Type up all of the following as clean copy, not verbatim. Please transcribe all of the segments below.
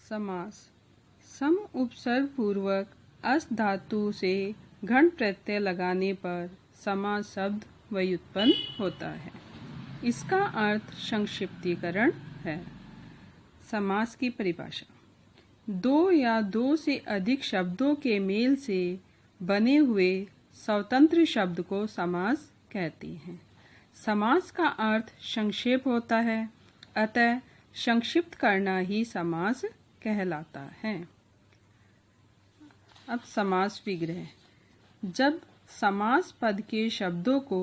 समास। सम उपसर्ग पूर्वक अस धातु से घन प्रत्यय लगाने पर समास शब्द व्युत्पन्न होता है। इसका अर्थ संक्षिप्तीकरण है। समास की परिभाषा: दो या दो से अधिक शब्दों के मेल से बने हुए स्वतंत्र शब्द को समास कहते हैं। समास का अर्थ संक्षेप होता है, अतः संक्षिप्त करना ही समास कहलाता है। अब समास विग्रह: जब समास पद के शब्दों को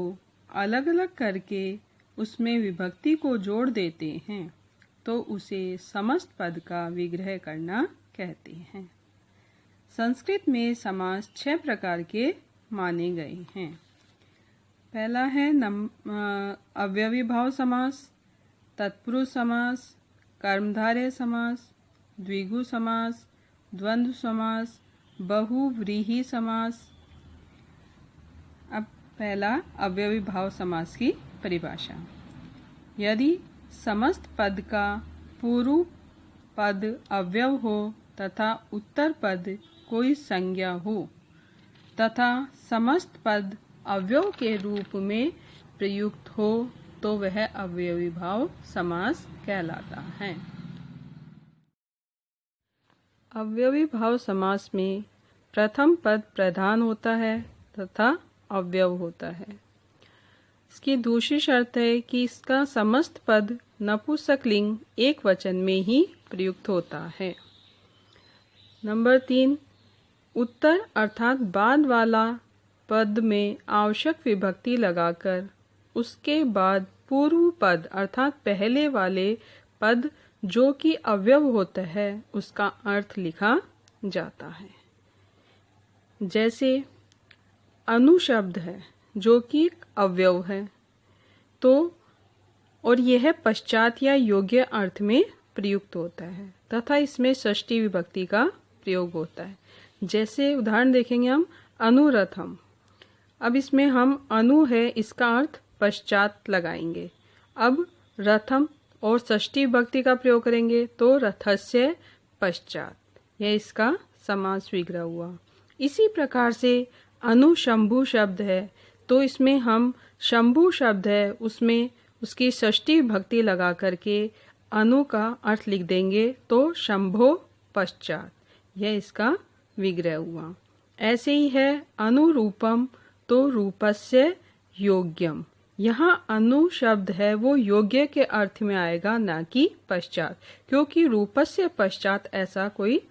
अलग अलग करके उसमें विभक्ति को जोड़ देते हैं तो उसे समस्त पद का विग्रह करना कहते हैं। संस्कृत में समास 6 प्रकार के माने गए हैं। पहला है अव्ययीभाव समास, तत्पुरुष समास, कर्मधारय समास, द्विगु समास, द्वंद्व समास, बहुव्रीहि समास। अब पहला अव्ययीभाव समास की परिभाषा: यदि समस्त पद का पूर्व पद अव्यव हो तथा उत्तर पद कोई संज्ञा हो तथा समस्त पद अव्यव के रूप में प्रयुक्त हो तो वह अव्ययीभाव समास कहलाता है। अव्ययीभाव समास में प्रथम पद प्रधान होता है तथा अव्यव होता है। इसकी दूसरी शर्त है कि इसका समस्त पद नपुंसकलिंग एक वचन में ही प्रयुक्त होता है। नंबर 3, उत्तर अर्थात बाद वाला पद में आवश्यक विभक्ति लगाकर उसके बाद पूर्व पद अर्थात पहले वाले पद जो कि अव्यव होता है उसका अर्थ लिखा जाता है। जैसे अनु शब्द है जो कि अव्यव है तो और यह पश्चात या योग्य अर्थ में प्रयुक्त होता है तथा इसमें षष्ठी विभक्ति का प्रयोग होता है। जैसे उदाहरण देखेंगे हम अनुरथम। अब इसमें हम अनु है इसका अर्थ पश्चात लगाएंगे। अब रथम और षष्ठी विभक्ति का प्रयोग करेंगे तो रथस्य पश्चात, यह इसका समास विग्रह हुआ। इसी प्रकार से अनुशंभु शब्द है तो इसमें हम शंभु शब्द है उसमें उसकी षष्ठी विभक्ति लगा करके अनु का अर्थ लिख देंगे तो शंभो पश्चात, यह इसका विग्रह हुआ। ऐसे ही है अनुरूपम तो रूपस्य योग्यम। यहाँ अनु शब्द है वो योग्य के अर्थ में आएगा ना कि पश्चात, क्योंकि रूपस्य पश्चात ऐसा कोई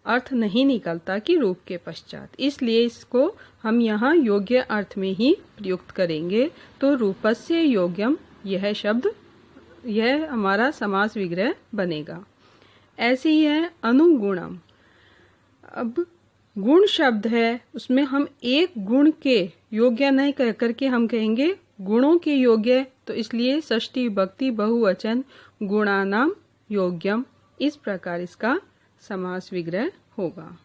अर्थ नहीं निकलता कि रूप के पश्चात, इसलिए इसको हम यहाँ योग्य अर्थ में ही प्रयुक्त करेंगे तो रूपस्य योग्यम यह शब्द यह हमारा समास विग्रह बनेगा। ऐसे ही है अनुगुणम। अब गुण शब्द है उसमें हम एक गुण के योग्य नहीं कह करके हम कहेंगे गुणों के योग्य, तो इसलिए षष्ठी विभक्ति बहुवचन गुणानाम योग्यम, इस प्रकार इसका समास विग्रह होगा।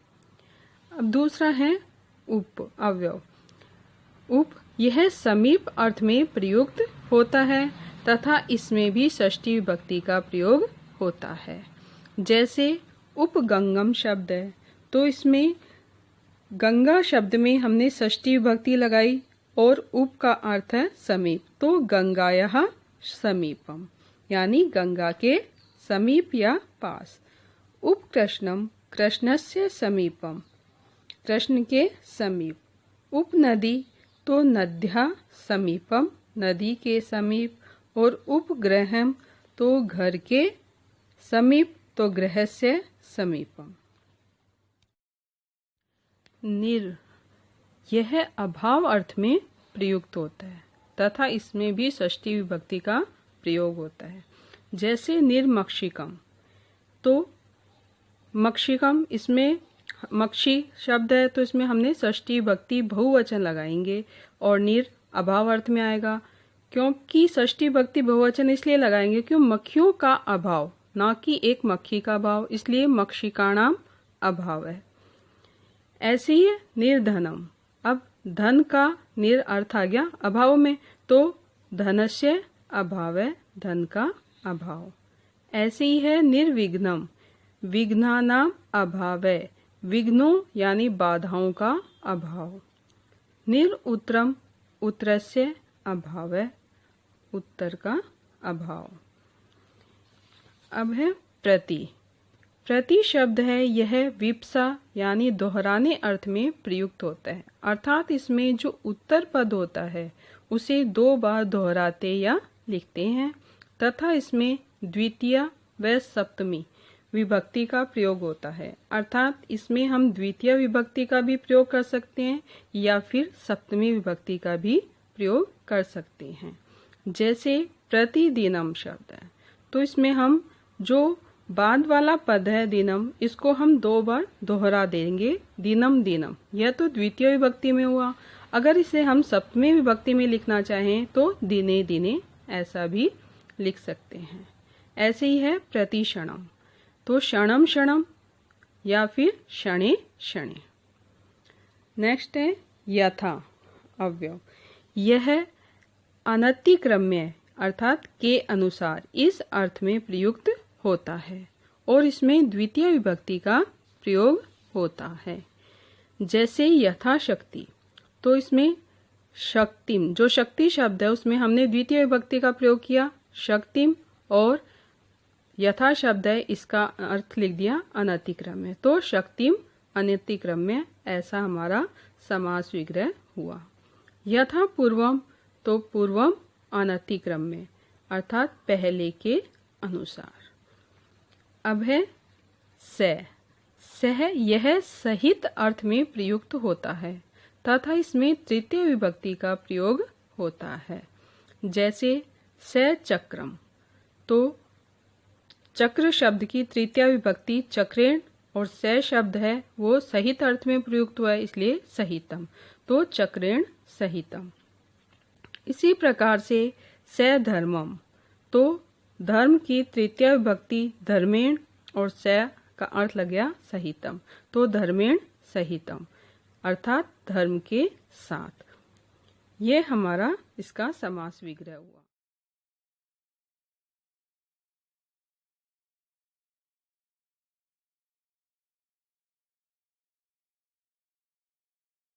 अब दूसरा है उप अव्यव। उप यह समीप अर्थ में प्रयुक्त होता है तथा इसमें भी षष्ठी विभक्ति का प्रयोग होता है। जैसे उपगंगम शब्द है तो इसमें गंगा शब्द में हमने षष्ठी विभक्ति लगाई और उप का अर्थ है समीप, तो गंगायाः समीपम, यानी गंगा के समीप या पास। उपकृष्णम कृष्णस्य समीपम, कृष्ण के समीप। उपनदी तो नद्याः समीपम, नदी के समीप। और उपगृहम तो घर के समीप, तो गृहस्य समीपम। निर यह अभाव अर्थ में प्रयुक्त होता है तथा इसमें भी षष्ठी विभक्ति का प्रयोग होता है। जैसे निर्मक्षिकम, तो मक्षिकम इसमें मक्षी शब्द है तो इसमें हमने षष्ठी विभक्ति बहुवचन लगाएंगे और निर अभाव अर्थ में आएगा। क्योंकि षष्ठी विभक्ति बहुवचन इसलिए लगाएंगे क्यों मक्खियों का अभाव, ना कि एक मक्खी का अभाव, इसलिए मक्षिकाणाम अभाव है। ऐसे ही निर्धनम। अब धन का निर अर्थ आ गया अभाव में, तो धनस्य अभाव है, धन का अभाव। ऐसे ही है निर्विघ्नम। विघ्नानाम अभावे, विघ्नों यानी बाधाओं का अभाव। निर्उत्तरम, उत्तरस्य अभावे, उत्तर का अभाव। अब है प्रति। प्रति शब्द है, यह विप्सा यानी दोहराने अर्थ में प्रयुक्त होता है, अर्थात इसमें जो उत्तर पद होता है उसे 2 बार दोहराते या लिखते हैं तथा इसमें द्वितीय व सप्तमी विभक्ति का प्रयोग होता है, अर्थात इसमें हम द्वितीय विभक्ति का भी प्रयोग कर सकते हैं या फिर सप्तमी विभक्ति का भी प्रयोग कर सकते हैं। जैसे प्रतिदिनम शब्द है, तो इसमें हम जो बाद वाला पद है दिनम, इसको हम 2 बार दोहरा देंगे, दिनम दिनम। यह तो द्वितीय विभक्ति में हुआ। अगर इसे हम सप्तमी विभक्ति में लिखना चाहें तो दिने दिने ऐसा भी लिख सकते हैं। ऐसे ही है प्रतिक्षणम, तो क्षणम क्षणम या फिर क्षणे क्षणे। नेक्स्ट है यथा अव्यव। यह अनतिक्रम्य अर्थात के अनुसार इस अर्थ में प्रयुक्त होता है और इसमें द्वितीय विभक्ति का प्रयोग होता है। जैसे यथाशक्ति, तो इसमें शक्तिम, जो शक्ति शब्द है उसमें हमने द्वितीय विभक्ति का प्रयोग किया शक्तिम, और यथा शब्द है इसका अर्थ लिख दिया अनतिक्रम्य, तो शक्तिम अनतिक्रम्य, ऐसा हमारा समास विग्रह हुआ। यथा पूर्वम, तो पूर्वम अनतिक्रम्य अर्थात पहले के अनुसार। अब है सह, यह सहित अर्थ में प्रयुक्त होता है तथा इसमें तृतीय विभक्ति का प्रयोग होता है। जैसे चक्रम, तो चक्र शब्द की तृतीय विभक्ति चक्रेण और स शब्द है वो सहित अर्थ में प्रयुक्त हुआ है, इसलिए सहितम, तो चक्रेण सहितम। इसी प्रकार से धर्मम, तो धर्म की तृतीय विभक्ति धर्मेण और स का अर्थ लग गया सहितम, तो धर्मेण सहितम अर्थात धर्म के साथ। ये हमारा इसका समास विग्रह हुआ।